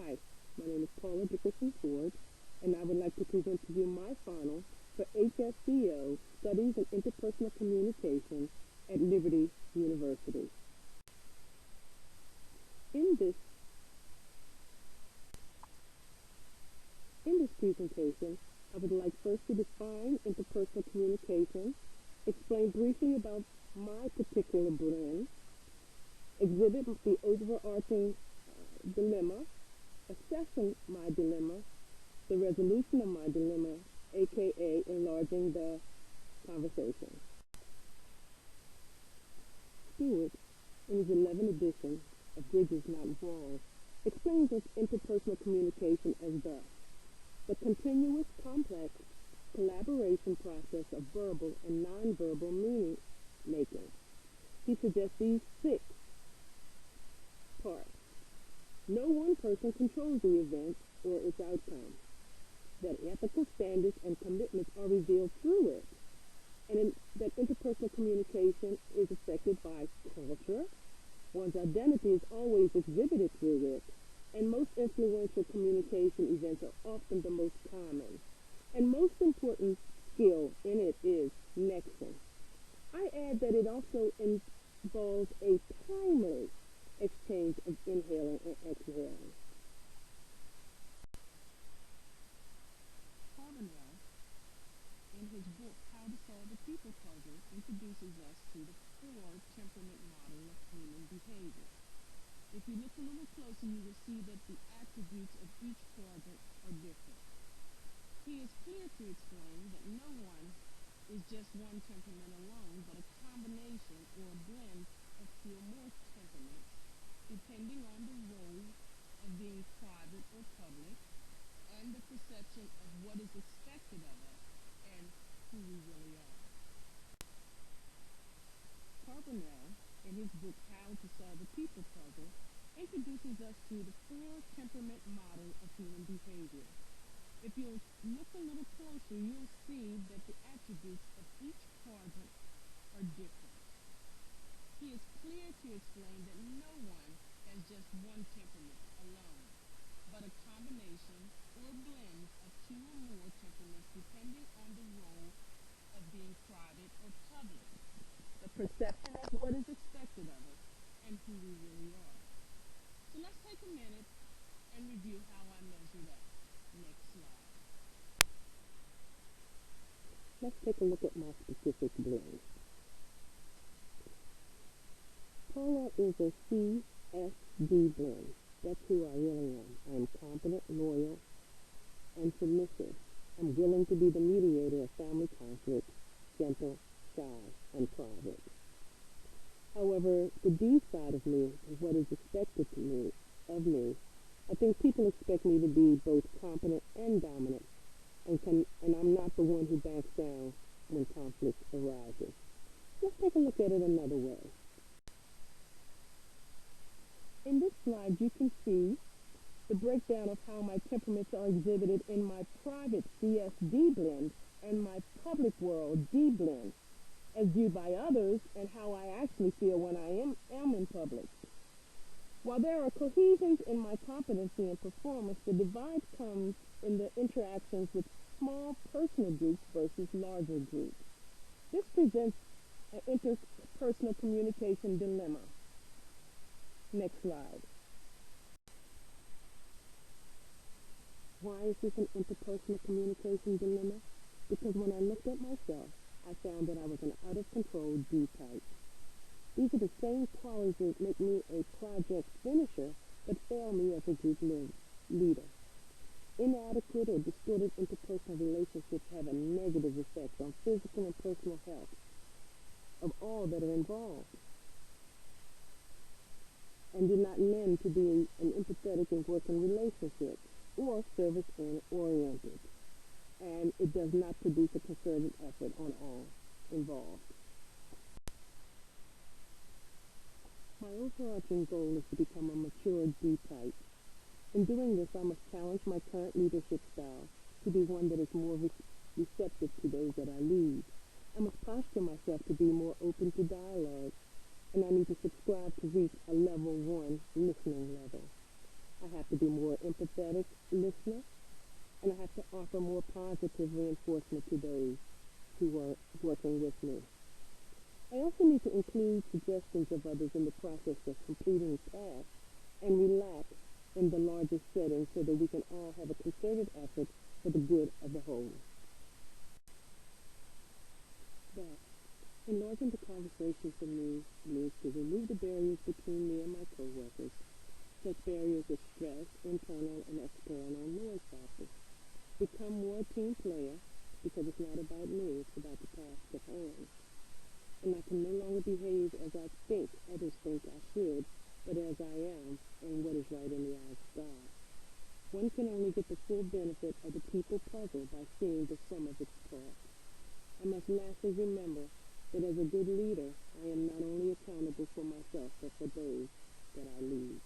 Hi, my name is Paula Dickerson-Ford, and I would like to present to you my final for HSCO Studies in Interpersonal Communication at Liberty University. In this presentation, I would like first to define interpersonal communication, explain briefly about my particular blend, exhibit the overarching dilemma, assessing my dilemma, the resolution of my dilemma, aka enlarging the conversation. Stewart, in his 11th edition of Bridges Not Walls, explains this interpersonal communication as thus: the continuous, complex collaboration process of verbal and nonverbal meaning making. He suggests these 6 parts. No one person controls the event or its outcome. That ethical standards and commitments are revealed through it. And that interpersonal communication is affected by culture. One's identity is always exhibited through it. And most influential communication events are often the most common. And most important skill in it is nexting. I add that it also involves a timely exchange of inhaling and exhaling. Carbonell, in his book How to Solve the People Puzzle, introduces us to the 4 temperament model of human behavior. If you look a little closer, you will see that the attributes of each quadrant are different. He is clear to explain that no one is just one temperament alone, but a combination or a blend of 2 or more temperaments, depending on the role of being private or public, and the perception of what is expected of us and who we really are. Carbonell, in his book How to Solve the People Puzzle, introduces us to the 4 temperament model of human behavior. If you'll look a little closer, you'll see that the attributes of each quadrant are different. He is clear to explain that no one has just one temperament alone, but a combination or blend of 2 or more temperaments depending on the role of being private or public, the perception of what is expected of us, and who we really are. So let's take a minute and review how I measure that. Next slide. Let's take a look at my specific blend. Paula is a CSD blend. That's who I really am. I am competent, loyal, and submissive. I'm willing to be the mediator of family conflict, gentle, shy, and private. However, the D side of me is what is expected of me. I think people expect me to be both competent and dominant, and I'm not the one who backs down when conflict arises. Let's take a look at it another way. In this slide, you can see the breakdown of how my temperaments are exhibited in my private CSD blend and my public world D blend, as viewed by others, and how I actually feel when I am in public. While there are cohesions in my competency and performance, the divide comes in the interactions with small personal groups versus larger groups. This presents an interpersonal communication dilemma. Next slide. Why is this an interpersonal communication dilemma? Because when I looked at myself, I found that I was an out-of-control D type. These are the same qualities that make me a project finisher, but fail me as a group leader. Inadequate or distorted interpersonal relationships have a negative effect on physical and personal health of all that are involved, and do not lend to being an empathetic and working relationship or service-oriented, and it does not produce a concerted effort on all involved. My overarching goal is to become a mature D type. In doing this, I must challenge my current leadership style to be one that is more receptive to those that I lead. I must posture myself to be more open to dialogue, and I need to subscribe to reach a level 1 listening level. I have to be more empathetic listener, and I have to offer more positive reinforcement to those who are working with me. I also need to include suggestions of others in the process of completing tasks and relax in the larger setting so that we can all have a concerted effort for the good of the whole. That enlarging the conversation for me means to remove the barriers between me and my coworkers, such barriers as stress, internal and external noise factors. Become more a team player because it's not about me, it's about the task at hand. And I can no longer behave as I think others think I should, but as I am and what is right in the eyes of God. One can only get the full benefit of the people puzzle by seeing the sum of its parts. I must lastly remember that as a good leader, I am not only accountable for myself, but for those that I lead.